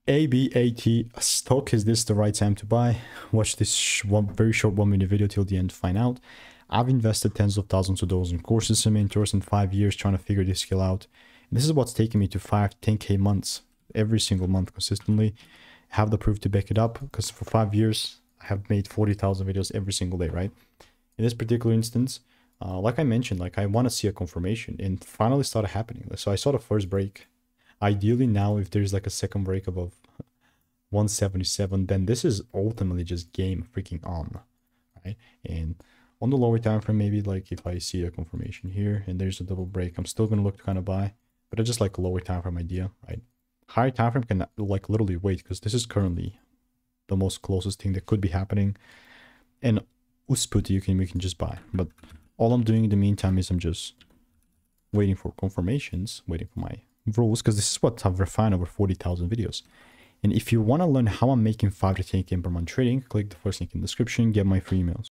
ABAT stock, is this the right time to buy? Watch this very short 1-minute video till the end to find out. I've invested tens of thousands of dollars in courses and mentors in 5 years trying to figure this skill out. And this is what's taken me to 5 to 10K months every single month consistently. I have the proof to back it up because for 5 years I have made 40,000 videos every single day, right? In this particular instance, like I mentioned, like I want to see a confirmation, and finally started happening. So I saw the first break. Ideally now, if there's like a second break above 177, then this is ultimately just game freaking on, right? And on the lower time frame, maybe like if I see a confirmation here and there's a double break, I'm still gonna look to kind of buy, but I just like a lower time frame idea, right? Higher time frame can like literally wait because this is currently the most closest thing that could be happening, and we can just buy. But all I'm doing in the meantime is I'm just waiting for confirmations, waiting for my rules, because this is what I've refined over 40,000 videos. And if you want to learn how I'm making 5 to 10K per month trading, click the first link in the description, get my free emails.